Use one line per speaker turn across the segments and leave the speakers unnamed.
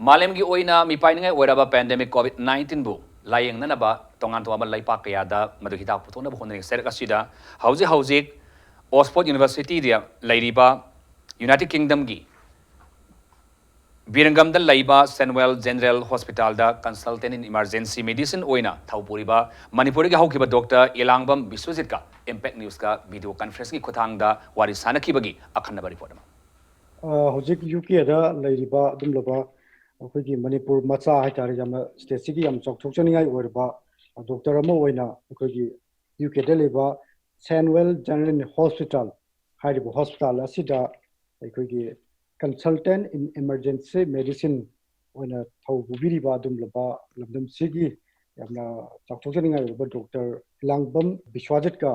Malemgi oina mipainingai oiraba pandemic COVID-19 bu layeng nanaba tongan tuaba laipak kayada madu hitak putona bu honing serk asida hauji Oxford University dia lairiba United Kingdom gi Birmingham da laiba Samuel General Hospital da consultant in emergency medicine oina thaupuriba Manipur gi haukiba Dr. Elangbam Biswajit ka Impact News ka video conference gi khotang da wari sanakibagi akhanna report ma
Hojik UK da lairiba dumlaba akhoi Manipur macha haitare jam state sigi am chok chok chani ngai orba doctor amo oina akhoi UK da leba Samuel General Hospital hairibu hospital asida akhoi consultant in emergency medicine oina thau bubiriba dumlaba lamdam sigi yamna chok chok chani ngai orba doctor Langbam Biswajit ka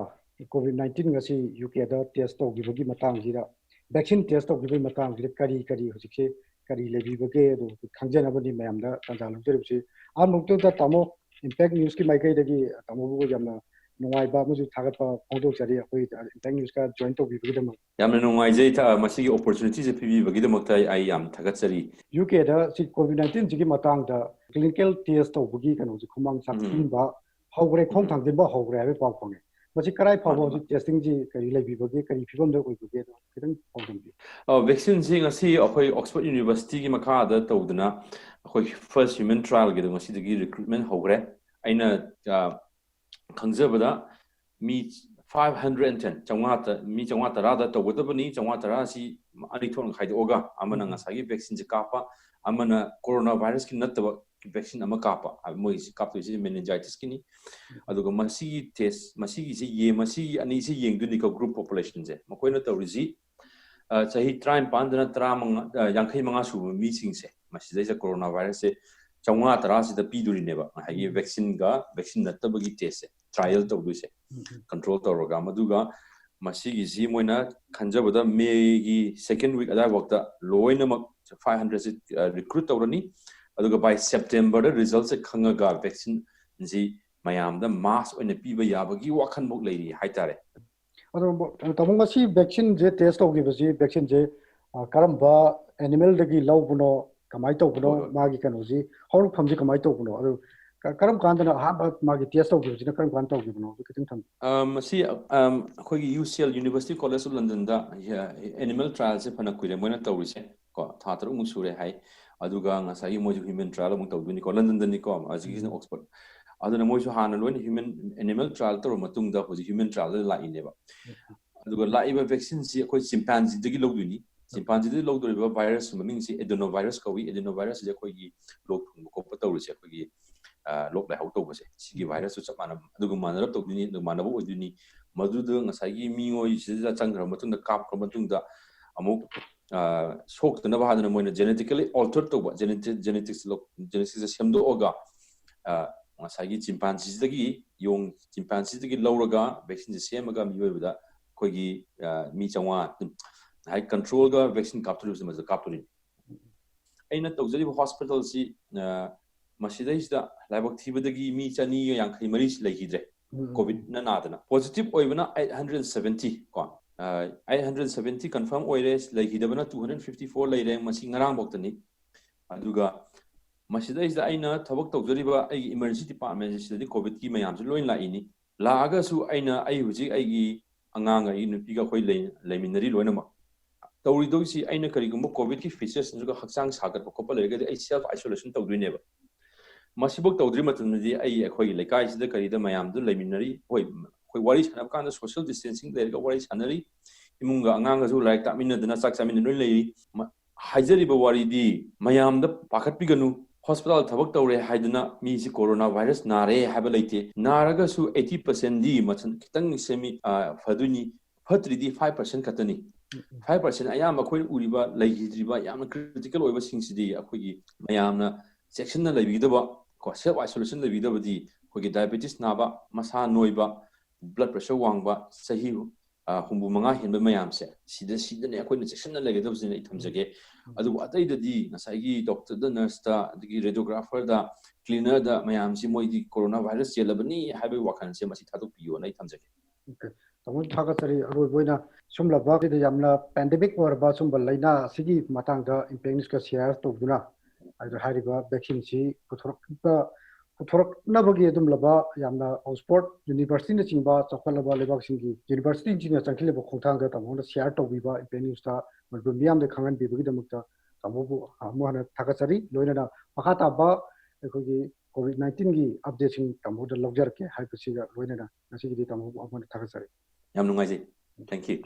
COVID-19 ngasi UK da test tawgibagi matang jira vaccine test of given matang kari hojikse kari lebi bage do khangjan abani mayam da tanja lukteribsi am mukto da tamo impact news ki maikai dagi tamo bu jamna nungai ba muju thagat pa photo chari akoi impact news ka join to bi bagi dam
yamna nungai jai tha masi opportunity je pbi bagi dam ta ai yam thagat chari
UK da si COVID-19 ji matang da clinical test to bagi kan hoji khumang saktin ba hogre khong thang din ba hogre habe pa phonge masi karai phawo ji testing ji kari lebi bage kari phibam da oi bage do kitang problem bi
vaccine ji ngasi akhoi Oxford University gi makha da tawduna akhoi first human trial gi ngasi dagi recruitment hogre aina khangzabada mi 510 changwata mi changwata rada tawdabani changwata ra si ani thon khaidoga amana ngasagi vaccine ji kapa amana coronavirus ki nataba vaccine ama kapa moi si kapto si meningitis kini aduga masi test masi si ye masi ani si yengduni ka group population je makoina tawriji chahi train pandana tramang yankhai manga su mi singse masi dai coronavirus se changwa tara si da piduri neba hagi vaccine natabagi test trial to du se control to roga maduga masi gi ji moina khanjabada me gi second week ada wakta loina mak 500 se recruit tawrani aduga by September the results khangaga vaccine ji mayam da mass oina piba yabagi wakhan mok leiri haitare
तमंगा C vaccine J test होगी बसी vaccine जे करम्बा animal दगी लौबनो कमाई तौबनो मागी कनोजी हौल फमजी कमाई तौबनो अदु करम कांदना हाबा मागी test होगी बसी करम कांद तौबनो कितिन थम
मसी अखोगी UCL University College of London da animal trial se phana kuire moina tawrise ko thatru musure hai aduga ngasai moju human trial mo tawduni ko London da ni ko azigi Oxford aduna moju hana loin human animal trial to matung da hoji human trial la ineba aduga la iba vaccine si khoi chimpanzee dagi logduni chimpanzee dagi logdoriba virus maming si adenovirus ko wi adenovirus je khoi gi log ko patawrise khoi gi lok lai hau to base sigi virus su chamana aduga manarap to duni manabo oduni maduda ngasai gi mingoi sida changra matunda kap ko matunda amuk sok tana ba hadana moina genetically altered to genetics semdo oga ngasai gi chimpanzee dagi yong chimpanzee dagi lauraga vaccine semaga miyoibada khoi gi mi changwa hai control ga vaccine capture ma capture aina tawjari hospital si Masidayda Labok Tibadagi mi chani yang Himaris Lakidre COVID Nanadana. Positive oivana 870 con 870 confirm oires Lakidabana 254 lay masing around Boktani. Aduga Masidayda Aina Tabok Togriba emergency department is the COVID ki mayam loin la ini. Laga su Aina Ayuji Agi Anganga in Piga Hoi Laminari Loinama. Tauridosi Aina Karigumo COVID features and Haksang Sagar Copa self isolation to do never. Masibok tawdri matundadi ai akhoi lekai sida karida mayam du leminari hoi wari sanab kan social distancing lerga wari sanari imunga anganga ju like tamina dana sak samin no lei haijari ba wari di mayam da pakhat piganu hospital thabak tawre haiduna mi si coronavirus nare haba leite naraga su 80% di machan kitang semi faduni fatri di 5% katani 5% ayam akhoi uriba leihidriba yam critical oiba singsidi akhoi mayamna section na leibidaba self isolation the video di kogi diabetes naba masa noiba blood pressure wangba sahi humbu manga hinba mayam se sida ne akoi section na lege dabs ne thamjage adu atai da di nasai gi doctor da nurse da di radiographer da cleaner da mayam si moi di coronavirus yelabani habe wakan se masi thadu piyo na thamjage
okay tamun thaga tari aroi boina sumla ba ki da yamna pandemic or ba sum balaina sigi matang da impact ka share to duna ꯑꯗꯨ ꯍꯥꯏꯔꯤꯕ ꯚꯦꯛꯁꯤꯟꯁꯤ ꯄꯨꯊꯣꯔꯛꯅꯕꯒꯤ ꯑꯗꯨꯝꯂꯕ ꯌꯥꯝꯅ Oxford ꯌꯨꯅꯤꯚꯔꯁꯤꯇꯤꯅꯆꯤꯡꯕ ꯆꯥꯎꯈꯠꯂꯕ ꯂꯩꯕꯥꯛꯁꯤꯡꯒꯤ ꯌꯨꯅꯤꯚꯔꯁꯤꯇꯤꯁꯤꯡꯅ ꯆꯪꯁꯤꯜꯂꯤꯕ ꯈꯣꯡꯊꯥꯡꯗ ꯇꯥꯃꯣꯅ share ꯇꯧꯕꯤꯕ ꯏꯄꯦ ꯅ꯭ꯌꯨꯁꯇ ꯃꯅꯤꯄꯨꯔ ꯃꯤꯌꯥꯝꯗ ꯈꯪꯍꯟꯕꯤꯕꯒꯤꯗꯃꯛꯇ ꯇꯥꯃꯣꯕꯨ ꯑꯃꯨꯛ ꯍꯟꯅ ꯊꯥꯒꯠꯆꯔꯤ ꯂꯣꯏꯅꯅ ꯃꯈꯥ ꯇꯥꯕ ꯑꯩꯈꯣꯏꯒꯤ COVID-19ꯒꯤ ꯑꯞꯗꯦꯠꯁꯤꯡ ꯇꯥꯃꯣꯗ ꯂꯧꯖꯔꯛꯀꯦ ꯍꯥꯏꯕꯁꯤꯒ ꯂꯣꯏꯅꯅ ꯉꯁꯤꯒꯤꯗꯤ ꯇꯥꯃꯣꯕꯨ ꯑꯃꯨꯛ ꯍꯟꯅ ꯊꯥꯒꯠꯆꯔꯤ
ꯌꯥꯝ ꯅꯨꯡꯉꯥꯏꯖꯩ ꯊꯦꯡꯛ ꯌꯨ